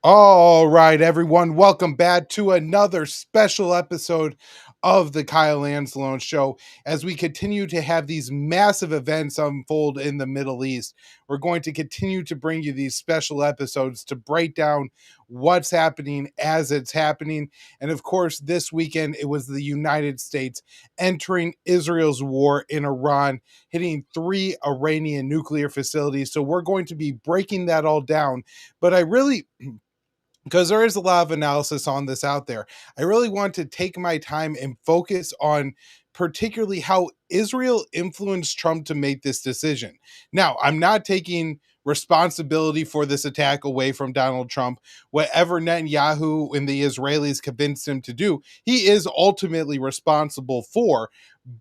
All right, everyone, welcome back to another special episode of the Kyle Anzalone Show. As we continue to have these massive events unfold in the Middle East, we're going to continue to bring you these special episodes to break down what's happening as it's happening. And of course, this weekend, it was the United States entering Israel's war in Iran, hitting 3 Iranian nuclear facilities. So we're going to be breaking that all down. But I really because there is a lot of analysis on this out there. I really want to take my time and focus on particularly how Israel influenced Trump to make this decision. Now, I'm not taking responsibility for this attack away from Donald Trump. Whatever Netanyahu and the Israelis convinced him to do, he is ultimately responsible for.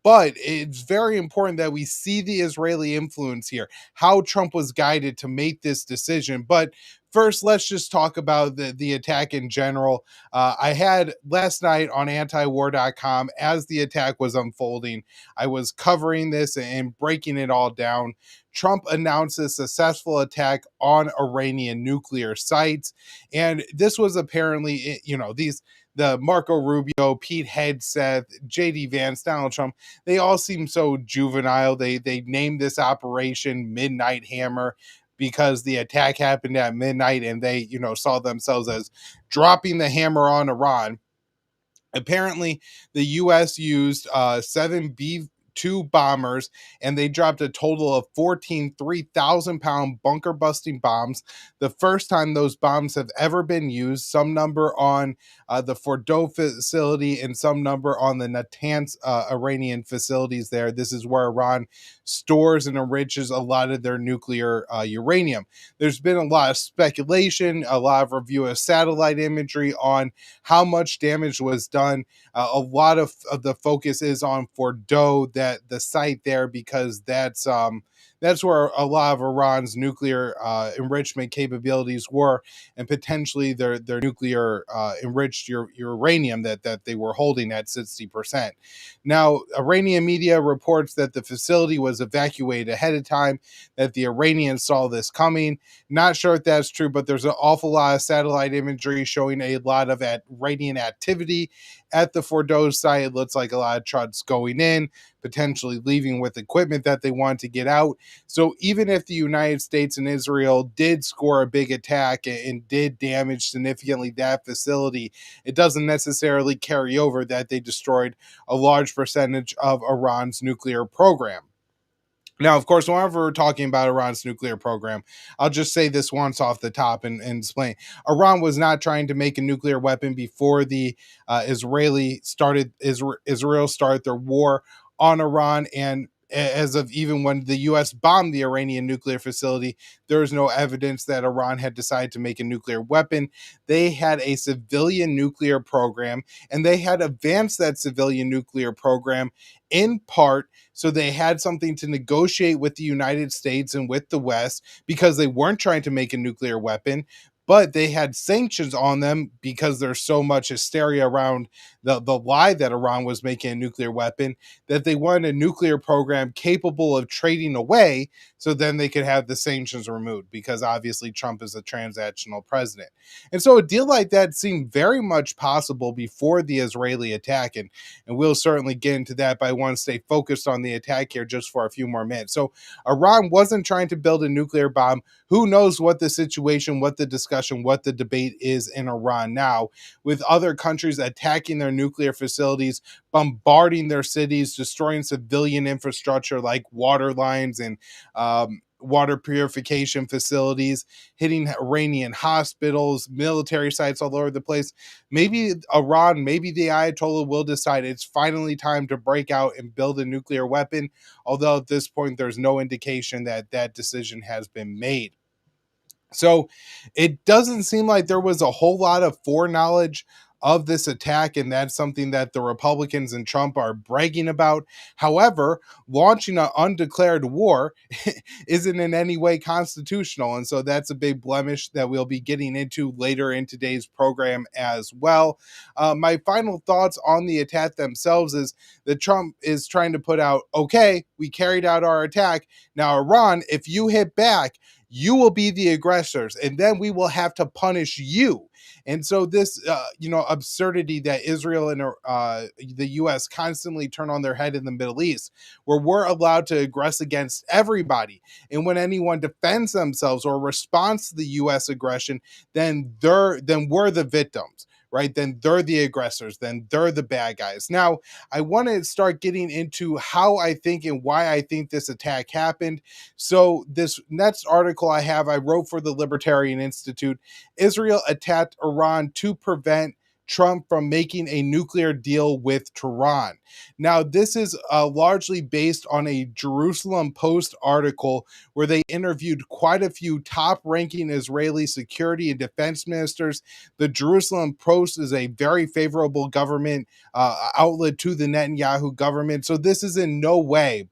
But it's very important that we see the Israeli influence here, how Trump was guided to make this decision. But first, let's just talk about the attack in general. I had last night on antiwar.com, as the attack was unfolding, I was covering this and breaking it all down. Trump announced a successful attack on Iranian nuclear sites. And this was apparently, the Marco Rubio, Pete Hegseth, JD Vance, Donald Trump, they all seem so juvenile. They named this operation Midnight Hammer because the attack happened at midnight and they, saw themselves as dropping the hammer on Iran. Apparently, the U.S. used 7B-2 bombers, and they dropped a total of 14 3,000-pound bunker-busting bombs. The first time those bombs have ever been used, some number on the Fordow facility and some number on the Natanz Iranian facilities there. This is where Iran stores and enriches a lot of their nuclear uranium. There's been a lot of speculation, a lot of review of satellite imagery on how much damage was done. A lot of the focus is on Fordow, that the site there, because that's where a lot of Iran's nuclear enrichment capabilities were, and potentially their nuclear enriched uranium that they were holding at 60%. Now, Iranian media reports that the facility was evacuated ahead of time, that the Iranians saw this coming. Not sure if that's true, but there's an awful lot of satellite imagery showing a lot of Iranian activity at the Fordow site. It looks like a lot of trucks going in, potentially leaving with equipment that they want to get out. So even if the United States and Israel did score a big attack and did damage significantly that facility, it doesn't necessarily carry over that they destroyed a large percentage of Iran's nuclear program. Now, of course, whenever we're talking about Iran's nuclear program, I'll just say this once off the top and explain. Iran was not trying to make a nuclear weapon before the Israel started their war on Iran. And as of even when the U.S. bombed the Iranian nuclear facility, there was no evidence that Iran had decided to make a nuclear weapon. They had a civilian nuclear program, and they had advanced that civilian nuclear program in part so they had something to negotiate with the United States and with the West, because they weren't trying to make a nuclear weapon, but they had sanctions on them because there's so much hysteria around the lie that Iran was making a nuclear weapon, that they wanted a nuclear program capable of trading away, so then they could have the sanctions removed, because obviously Trump is a transactional president. And so a deal like that seemed very much possible before the Israeli attack, and we'll certainly get into that, but I want to stay focused on the attack here just for a few more minutes. So Iran wasn't trying to build a nuclear bomb. Who knows what the situation, what the discussion, what the debate is in Iran now, with other countries attacking their nuclear facilities, bombarding their cities, destroying civilian infrastructure like water lines and water purification facilities, hitting Iranian hospitals, military sites all over the place. Maybe Iran, maybe the Ayatollah will decide it's finally time to break out and build a nuclear weapon, although at this point there's no indication that that decision has been made. So it doesn't seem like there was a whole lot of foreknowledge of this attack, and that's something that the Republicans and Trump are bragging about. However, launching an undeclared war isn't in any way constitutional, and so that's a big blemish that we'll be getting into later in today's program as well. My final thoughts on the attack themselves is that Trump is trying to put out, okay, we carried out our attack. Now, Iran, if you hit back, You will be the aggressors, and then we will have to punish you. And so this, absurdity that Israel and the U.S. constantly turn on their head in the Middle East, where we're allowed to aggress against everybody, and when anyone defends themselves or responds to the U.S. aggression, then we're the victims, right? Then they're the aggressors. Then they're the bad guys. Now, I want to start getting into how I think and why I think this attack happened. So, this next article I wrote for the Libertarian Institute. Israel attacked Iran to prevent Trump from making a nuclear deal with Tehran. Now, this is largely based on a Jerusalem Post article where they interviewed quite a few top ranking Israeli security and defense ministers. The Jerusalem Post is a very favorable government outlet to the Netanyahu government. So, this is in no way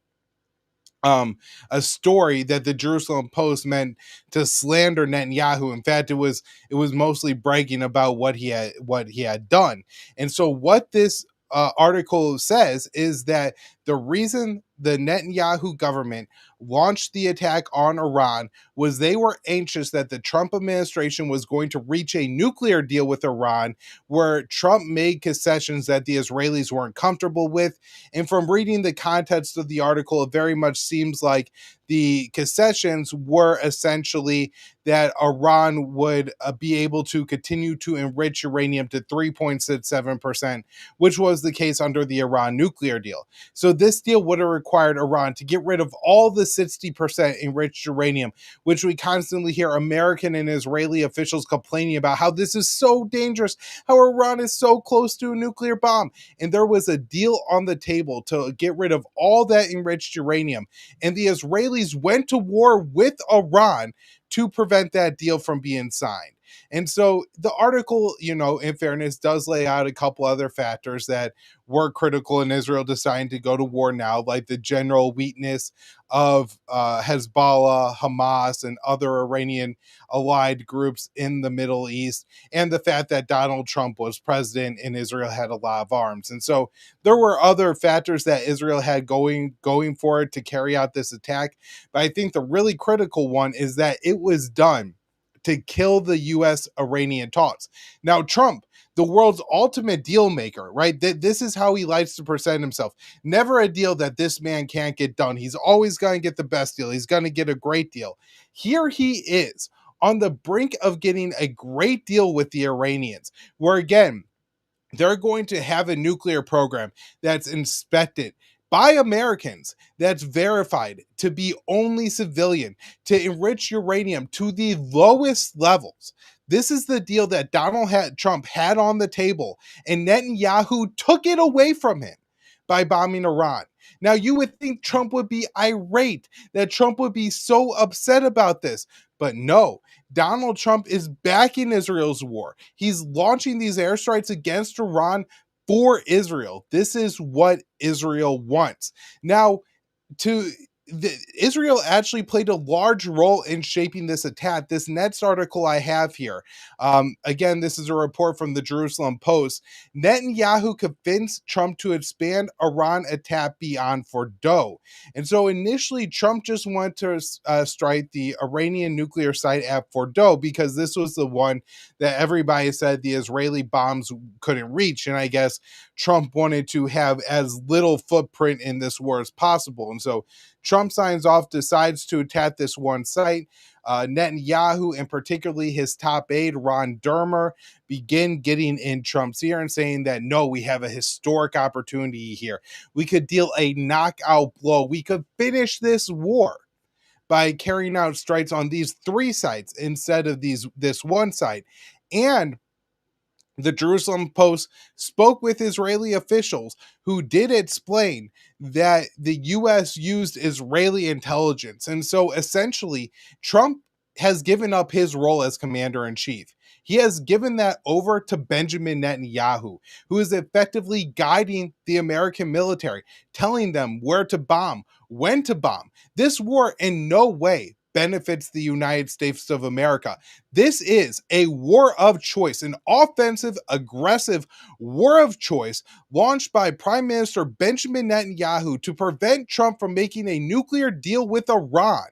a story that the Jerusalem Post meant to slander Netanyahu. In fact, it was mostly bragging about what he had done. And so, what this article says is that the reason the Netanyahu government launched the attack on Iran was they were anxious that the Trump administration was going to reach a nuclear deal with Iran, where Trump made concessions that the Israelis weren't comfortable with. And from reading the context of the article, it very much seems like the concessions were essentially that Iran would be able to continue to enrich uranium to 3.67%, which was the case under the Iran nuclear deal. So this deal would have required Iran to get rid of all the 60% enriched uranium, which we constantly hear American and Israeli officials complaining about how this is so dangerous, how Iran is so close to a nuclear bomb. And there was a deal on the table to get rid of all that enriched uranium. And the Israelis went to war with Iran to prevent that deal from being signed. And so the article, in fairness, does lay out a couple other factors that were critical in Israel deciding to go to war now, like the general weakness of Hezbollah, Hamas, and other Iranian allied groups in the Middle East, and the fact that Donald Trump was president and Israel had a lot of arms. And so there were other factors that Israel had going for it to carry out this attack. But I think the really critical one is that it was done to kill the U.S. Iranian talks. Now, Trump, the world's ultimate deal maker, right? This is how he likes to present himself. Never a deal that this man can't get done. He's always going to get the best deal. He's going to get a great deal. Here he is on the brink of getting a great deal with the Iranians, where again, they're going to have a nuclear program that's inspected by Americans, that's verified to be only civilian, to enrich uranium to the lowest levels. This is the deal that Trump had on the table, and Netanyahu took it away from him by bombing Iran. Now, you would think Trump would be irate, that Trump would be so upset about this, but no. Donald Trump is backing Israel's war. He's launching these airstrikes against Iran for Israel. This is what Israel wants. Now, Israel actually played a large role in shaping this attack. This next article I have here, again, this is a report from the Jerusalem Post. Netanyahu convinced Trump to expand Iran attack beyond Fordow. And so initially, Trump just wanted to strike the Iranian nuclear site at Fordow because this was the one that everybody said the Israeli bombs couldn't reach. And I guess Trump wanted to have as little footprint in this war as possible. And so Trump signs off, decides to attack this one site. Netanyahu, and particularly his top aide, Ron Dermer, begin getting in Trump's ear and saying that, no, we have a historic opportunity here. We could deal a knockout blow. We could finish this war by carrying out strikes on these three sites instead of this one site. And the Jerusalem Post spoke with Israeli officials who did explain that the U.S. used Israeli intelligence. And so essentially, Trump has given up his role as commander-in-chief. He has given that over to Benjamin Netanyahu, who is effectively guiding the American military, telling them where to bomb, when to bomb. This war in no way benefits the United States of America. This is a war of choice, an offensive, aggressive war of choice launched by Prime Minister Benjamin Netanyahu to prevent Trump from making a nuclear deal with Iran.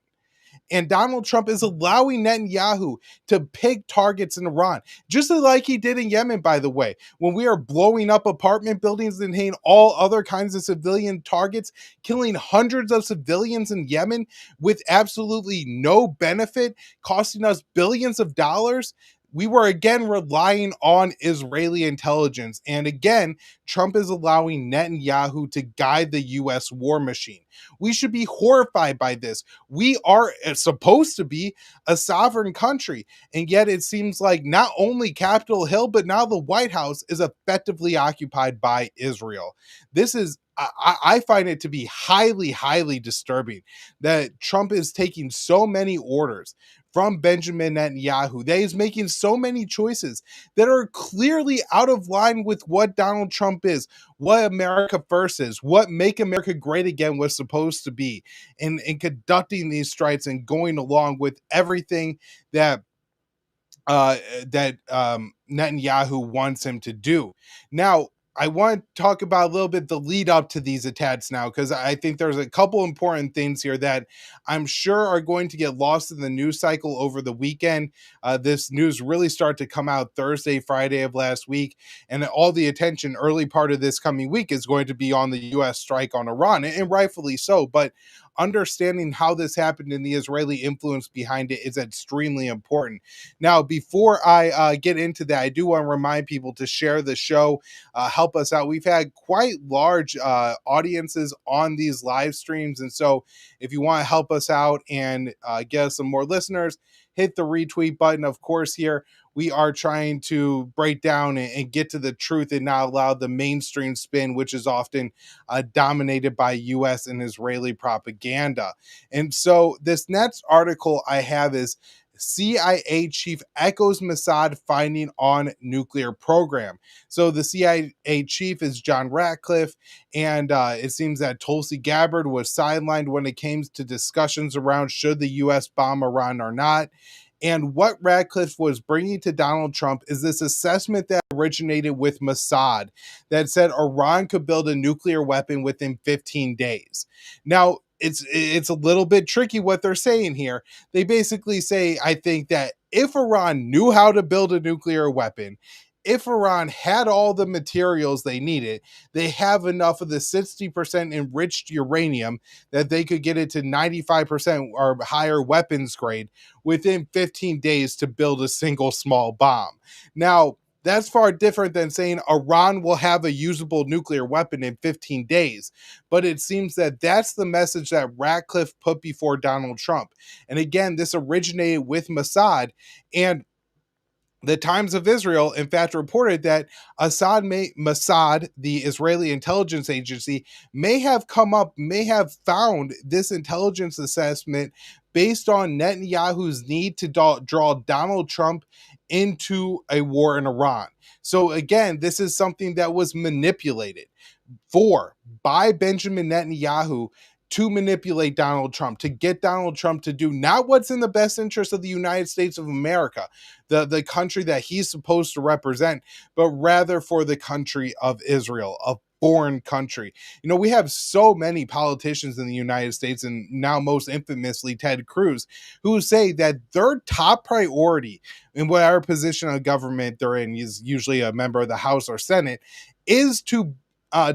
And Donald Trump is allowing Netanyahu to pick targets in Iran, just like he did in Yemen, by the way, when we are blowing up apartment buildings and hitting all other kinds of civilian targets, killing hundreds of civilians in Yemen with absolutely no benefit, costing us billions of dollars. We were again relying on Israeli intelligence. And again, Trump is allowing Netanyahu to guide the US war machine. We should be horrified by this. We are supposed to be a sovereign country. And yet it seems like not only Capitol Hill, but now the White House is effectively occupied by Israel. This is I find it to be highly, highly disturbing that Trump is taking so many orders from Benjamin Netanyahu, that he's making so many choices that are clearly out of line with what Donald Trump is, what America First is, what Make America Great Again was supposed to be, in conducting these strikes and going along with everything that Netanyahu wants him to do. Now, I want to talk about a little bit the lead up to these attacks now, because I think there's a couple important things here that I'm sure are going to get lost in the news cycle over the weekend. This news really started to come out Thursday, Friday of last week, and all the attention early part of this coming week is going to be on the U.S. strike on Iran, and rightfully so. But understanding how this happened and the Israeli influence behind it is extremely important. Now, before I get into that, I do want to remind people to share the show, help us out. We've had quite large audiences on these live streams. And so if you want to help us out and get us some more listeners, hit the retweet button. Of course, here we are trying to break down and get to the truth and not allow the mainstream spin, which is often dominated by U.S. and Israeli propaganda. And so this next article I have is CIA chief echoes Mossad finding on nuclear program. So the CIA chief is John Ratcliffe, and it seems that Tulsi Gabbard was sidelined when it came to discussions around should the U.S. bomb Iran or not. And what Ratcliffe was bringing to Donald Trump is this assessment that originated with Mossad that said Iran could build a nuclear weapon within 15 days. Now, it's a little bit tricky what they're saying here. They basically say, I think, that if Iran knew how to build a nuclear weapon, if Iran had all the materials they needed, they have enough of the 60% enriched uranium that they could get it to 95% or higher weapons grade within 15 days to build a single small bomb. Now, that's far different than saying Iran will have a usable nuclear weapon in 15 days. But it seems that that's the message that Ratcliffe put before Donald Trump. And again, this originated with Mossad. And the Times of Israel, in fact, reported that Mossad, the Israeli intelligence agency, may have found this intelligence assessment based on Netanyahu's need to draw Donald Trump into a war in Iran. So again, this is something that was manipulated by Benjamin Netanyahu to manipulate Donald Trump, to get Donald Trump to do not what's in the best interest of the United States of America, the country that he's supposed to represent, but rather for the country of Israel, a foreign country. You know, we have so many politicians in the United States, and now most infamously Ted Cruz, who say that their top priority in whatever position of government they're in, is usually a member of the House or Senate, is to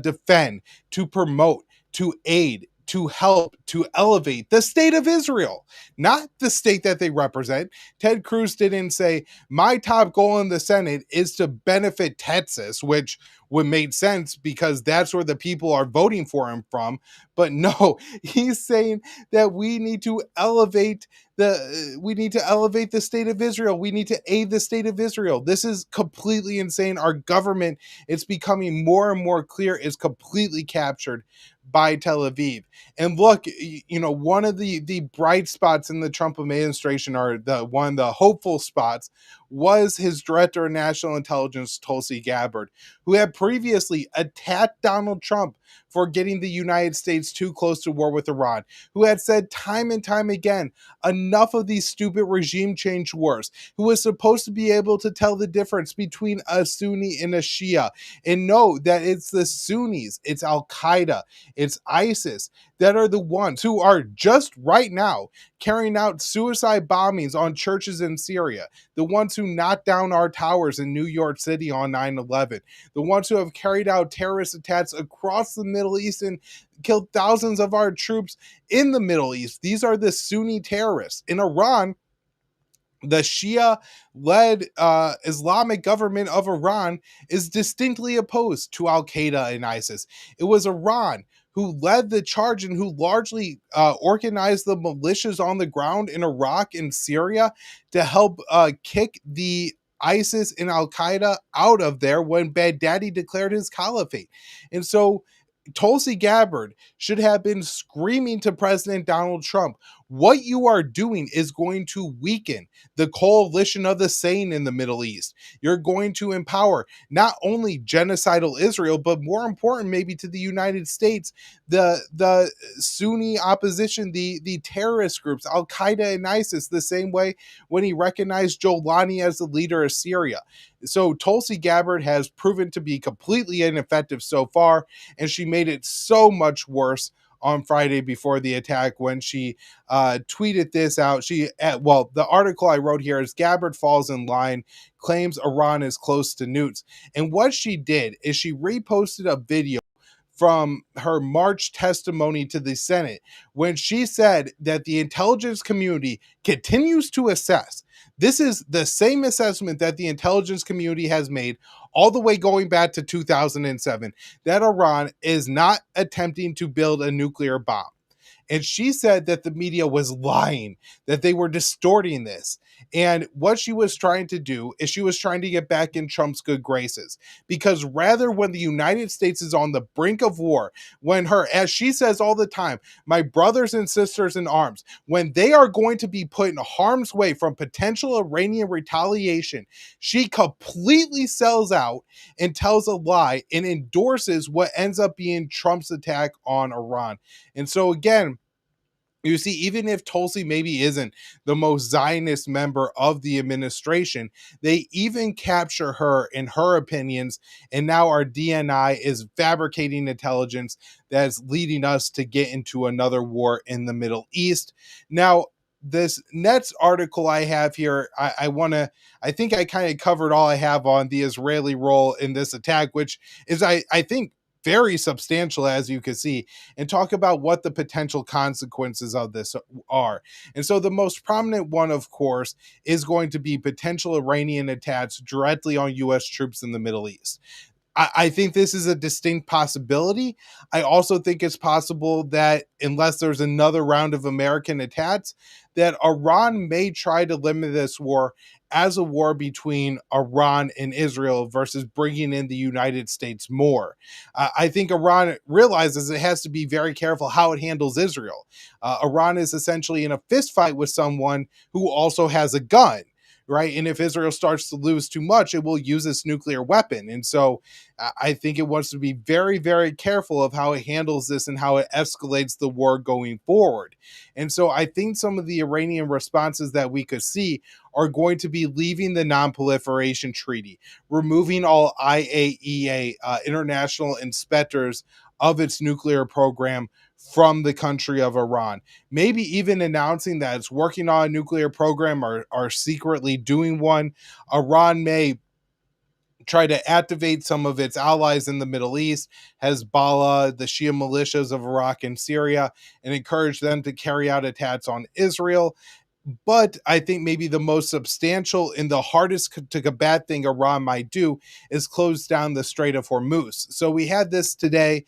defend, to promote, to aid, to help, to elevate the state of Israel, not the state that they represent. Ted Cruz didn't say, my top goal in the Senate is to benefit Texas, which would make sense because that's where the people are voting for him from. But no, he's saying that we need to elevate the state of Israel. We need to aid the state of Israel. This is completely insane. Our government, it's becoming more and more clear, is completely captured by Tel Aviv. And look, you know, one of the bright spots in the Trump administration, or the hopeful spots, was his director of national intelligence, Tulsi Gabbard, who had previously attacked Donald Trump for getting the United States too close to war with Iran, who had said time and time again, enough of these stupid regime change wars, who was supposed to be able to tell the difference between a Sunni and a Shia, and know that it's the Sunnis, it's Al Qaeda, it's ISIS that are the ones who are just right now carrying out suicide bombings on churches in Syria, the ones who knocked down our towers in New York City on 9/11, the ones who have carried out terrorist attacks across the Middle East and killed thousands of our troops in the Middle East. These are the Sunni terrorists. In Iran, the Shia-led Islamic government of Iran is distinctly opposed to Al-Qaeda and ISIS. It was Iran who led the charge and who largely organized the militias on the ground in Iraq and Syria to help kick the ISIS and Al-Qaeda out of there when Baghdadi declared his caliphate. And so Tulsi Gabbard should have been screaming to President Donald Trump, what you are doing is going to weaken the coalition of the sane in the Middle East. You're going to empower not only genocidal Israel, but more important maybe to the United States, the Sunni opposition, the terrorist groups, Al-Qaeda and ISIS, the same way when he recognized Jolani as the leader of Syria. So Tulsi Gabbard has proven to be completely ineffective so far, and she made it so much worse on Friday before the attack when she tweeted this out. The article I wrote here is Gabbard falls in line, claims Iran is close to nukes. And what she did is she reposted a video from her March testimony to the Senate when she said that the intelligence community continues to assess. This is the same assessment that the intelligence community has made all the way going back to 2007, that Iran is not attempting to build a nuclear bomb. And she said that the media was lying, that they were distorting this. And what she was trying to do is she was trying to get back in Trump's good graces. Because rather when the United States is on the brink of war, when as she says all the time, my brothers and sisters in arms, when they are going to be put in harm's way from potential Iranian retaliation, she completely sells out and tells a lie and endorses what ends up being Trump's attack on Iran. And so again, you see, even if Tulsi maybe isn't the most Zionist member of the administration, they even capture her in her opinions, and now our DNI is fabricating intelligence that's leading us to get into another war in the Middle East. Now, this next article I have here, I think I kind of covered all I have on the Israeli role in this attack, which is, I think, very substantial, as you can see, and talk about what the potential consequences of this are. And so the most prominent one, of course, is going to be potential Iranian attacks directly on U.S. troops in the Middle East. I think this is a distinct possibility. I also think it's possible that unless there's another round of American attacks, that Iran may try to limit this war as a war between Iran and Israel versus bringing in the United States more. I think Iran realizes it has to be very careful how it handles Israel. Iran is essentially in a fist fight with someone who also has a gun. Right. And if Israel starts to lose too much, it will use its nuclear weapon. And so I think it wants to be very, very careful of how it handles this and how it escalates the war going forward. And so I think some of the Iranian responses that we could see are going to be leaving the non-proliferation treaty, removing all IAEA, international inspectors of its nuclear program from the country of Iran. Maybe even announcing that it's working on a nuclear program or secretly doing one. Iran may try to activate some of its allies in the Middle East, Hezbollah, the Shia militias of Iraq and Syria, and encourage them to carry out attacks on Israel. But I think maybe the most substantial and the hardest to combat thing Iran might do is close down the Strait of Hormuz. So we had this today.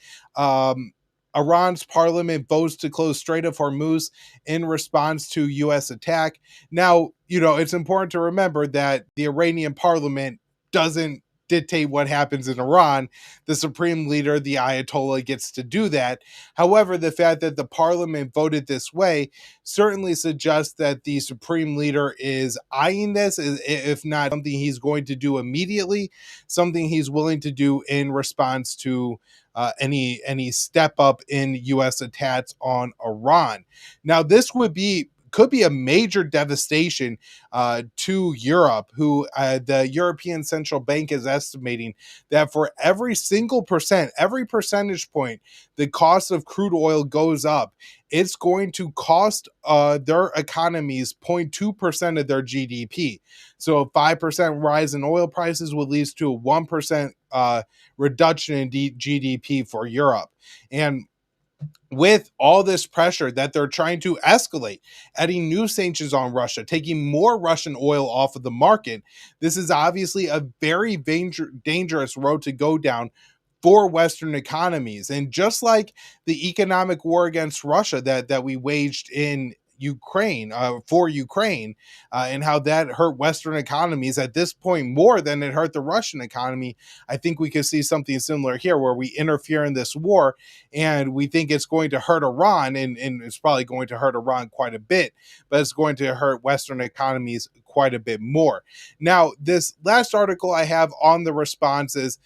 Iran's parliament votes to close Strait of Hormuz in response to U.S. attack. Now, it's important to remember that the Iranian parliament doesn't dictate what happens in Iran. The supreme leader, the Ayatollah, gets to do that. However, the fact that the parliament voted this way certainly suggests that the supreme leader is eyeing this, if not something he's going to do immediately, something he's willing to do in response to any step up in U.S. attacks on Iran. Now, this could be a major devastation to Europe, who the European Central Bank is estimating that for every single percent, every percentage point, the cost of crude oil goes up, it's going to cost their economies 0.2% of their GDP. So a 5% rise in oil prices would lead to a 1% reduction in GDP for Europe. And with all this pressure that they're trying to escalate, adding new sanctions on Russia, taking more Russian oil off of the market, this is obviously a very dangerous road to go down for Western economies. And just like the economic war against Russia that we waged in Ukraine, for Ukraine, and how that hurt Western economies at this point more than it hurt the Russian economy, I think we could see something similar here, where we interfere in this war and we think it's going to hurt Iran, and it's probably going to hurt Iran quite a bit, but it's going to hurt Western economies quite a bit more. Now, this last article I have on the response is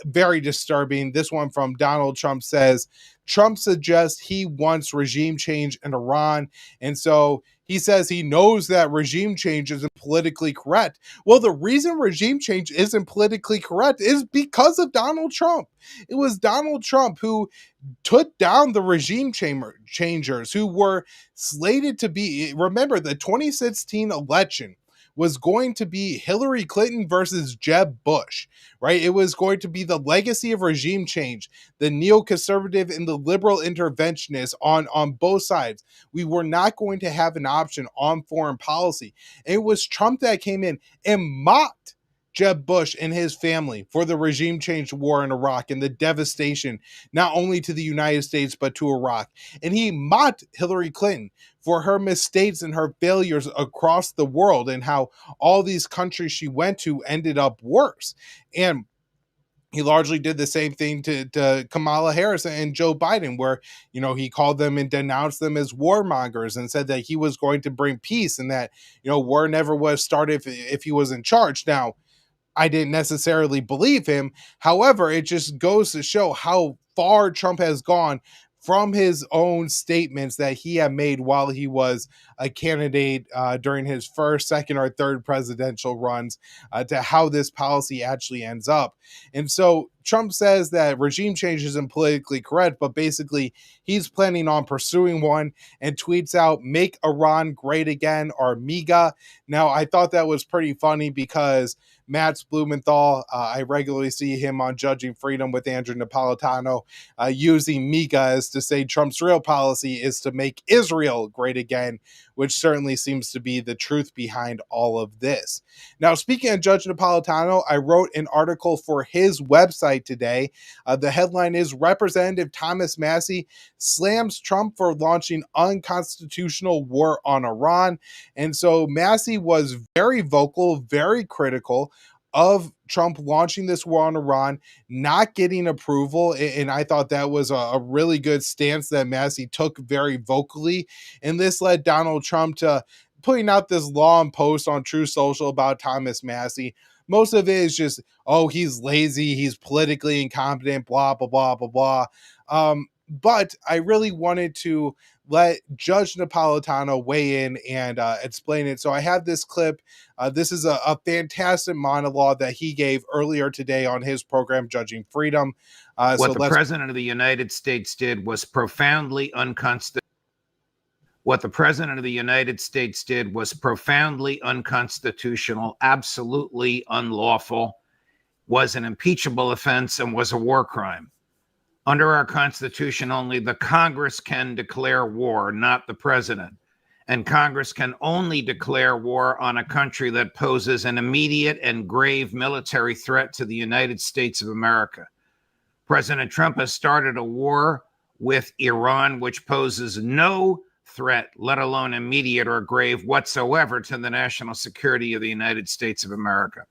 very disturbing. This one from Donald Trump says, Trump suggests he wants regime change in Iran. And so he says he knows that regime change isn't politically correct. Well, the reason regime change isn't politically correct is because of Donald Trump. It was Donald Trump who took down the regime changers who were slated to be, remember, the 2016 election was going to be Hillary Clinton versus Jeb Bush, right? It was going to be the legacy of regime change, the neoconservative and the liberal interventionists on both sides. We were not going to have an option on foreign policy. And it was Trump that came in and mocked Jeb Bush and his family for the regime change war in Iraq and the devastation, not only to the United States, but to Iraq. And he mocked Hillary Clinton for her mistakes and her failures across the world and how all these countries she went to ended up worse. And he largely did the same thing to Kamala Harris and Joe Biden, where, he called them and denounced them as warmongers and said that he was going to bring peace and that, war never was started if he was in charge. Now, I didn't necessarily believe him. However, it just goes to show how far Trump has gone from his own statements that he had made while he was a candidate during his first, second, or third presidential runs to how this policy actually ends up. And so Trump says that regime change isn't politically correct, but basically he's planning on pursuing one, and tweets out, "Make Iran great again," or MIGA. Now, I thought that was pretty funny because Matt Blumenthal, I regularly see him on Judging Freedom with Andrew Npalitano, using MIGA as to say Trump's real policy is to make Israel great again, which certainly seems to be the truth behind all of this. Now, speaking of Judge Npalitano, I wrote an article for his website today. The headline is, Representative Thomas Massie slams Trump for launching unconstitutional war on Iran. And so Massie was very vocal, very critical of Trump launching this war on Iran, not getting approval. And I thought that was a really good stance that Massie took very vocally. And this led Donald Trump to putting out this long post on True Social about Thomas Massie. Most of it is just, oh, he's lazy, he's politically incompetent, blah, blah, blah, blah, blah. But I really wanted to let Judge Npalitano weigh in and explain it. So I have this clip. This is a fantastic monologue that he gave earlier today on his program, Judging Freedom. What the President of the United States did was profoundly unconstitutional. What the President of the United States did was profoundly unconstitutional, absolutely unlawful, was an impeachable offense, and was a war crime. Under our Constitution, only the Congress can declare war, not the President. And Congress can only declare war on a country that poses an immediate and grave military threat to the United States of America. President Trump has started a war with Iran, which poses no threat, let alone immediate or grave whatsoever, to the national security of the United States of America.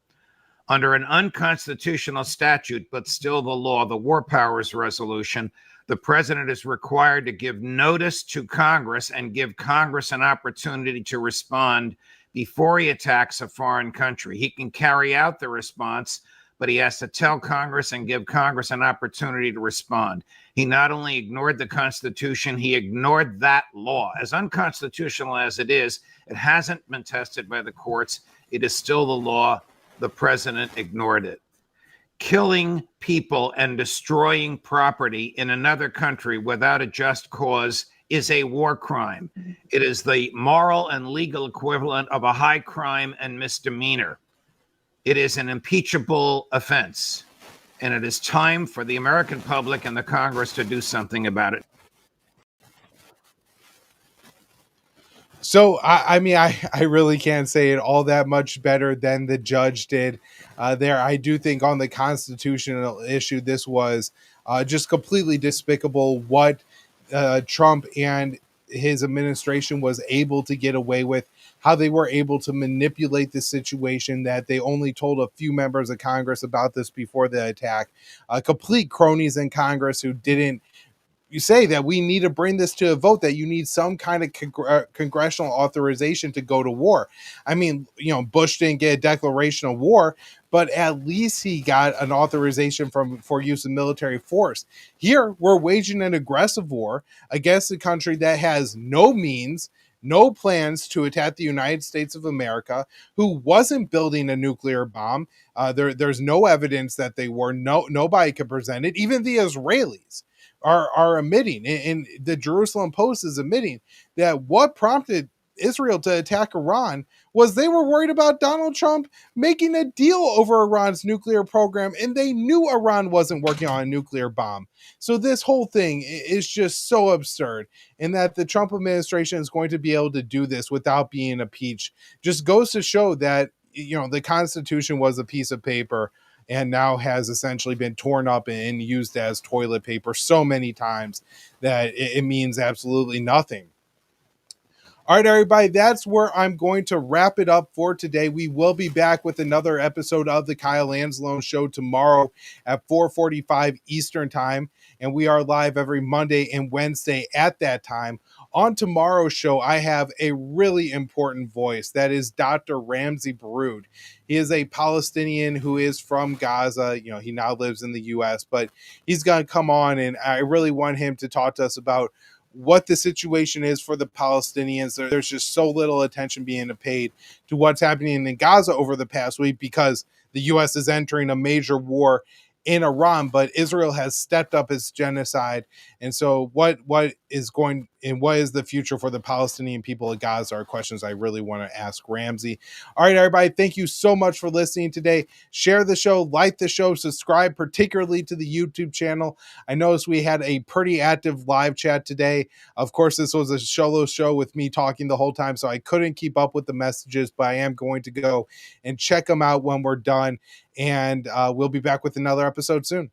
Under an unconstitutional statute, but still the law, the War Powers Resolution, the president is required to give notice to Congress and give Congress an opportunity to respond before he attacks a foreign country. He can carry out the response, but he has to tell Congress and give Congress an opportunity to respond. He not only ignored the Constitution, he ignored that law. As unconstitutional as it is, it hasn't been tested by the courts. It is still the law. The president ignored it. Killing people and destroying property in another country without a just cause is a war crime. It is the moral and legal equivalent of a high crime and misdemeanor. It is an impeachable offense, and it is time for the American public and the Congress to do something about it. So, I mean, I really can't say it all that much better than the judge did there. I do think on the constitutional issue, this was just completely despicable what Trump and his administration was able to get away with, how they were able to manipulate the situation, that they only told a few members of Congress about this before the attack. Complete cronies in Congress who didn't. You say that we need to bring this to a vote, that you need some kind of congressional authorization to go to war. I mean, you know, Bush didn't get a declaration of war, but at least he got an authorization for use of military force. Here, we're waging an aggressive war against a country that has no means, no plans to attack the United States of America, who wasn't building a nuclear bomb. There's no evidence that they were. Nobody could present it. Even the Israelis are admitting, and the Jerusalem Post is admitting, that what prompted Israel to attack Iran was they were worried about Donald Trump making a deal over Iran's nuclear program, and they knew Iran wasn't working on a nuclear bomb. So this whole thing is just so absurd, and that the Trump administration is going to be able to do this without being impeached just goes to show that, you know, the Constitution was a piece of paper and now has essentially been torn up and used as toilet paper so many times that it means absolutely nothing. All right, everybody, that's where I'm going to wrap it up for today. We will be back with another episode of the Kyle Anzalone Show tomorrow at 4:45 Eastern Time, and we are live every Monday and Wednesday at that time. On tomorrow's show, I have a really important voice. That is Dr. Ramzy Baroud. He is a Palestinian who is from Gaza. You know, he now lives in the U.S., but he's going to come on, and I really want him to talk to us about what the situation is for the Palestinians. There's just so little attention being paid to what's happening in Gaza over the past week because the U.S. is entering a major war in Iran, but Israel has stepped up its genocide. And so what is the future for the Palestinian people of Gaza are questions I really want to ask Ramzy. All right, everybody, thank you so much for listening today. Share the show, like the show, subscribe, particularly to the YouTube channel. I noticed we had a pretty active live chat today. Of course, this was a solo show with me talking the whole time, so I couldn't keep up with the messages, but I am going to go and check them out when we're done. And we'll be back with another episode soon.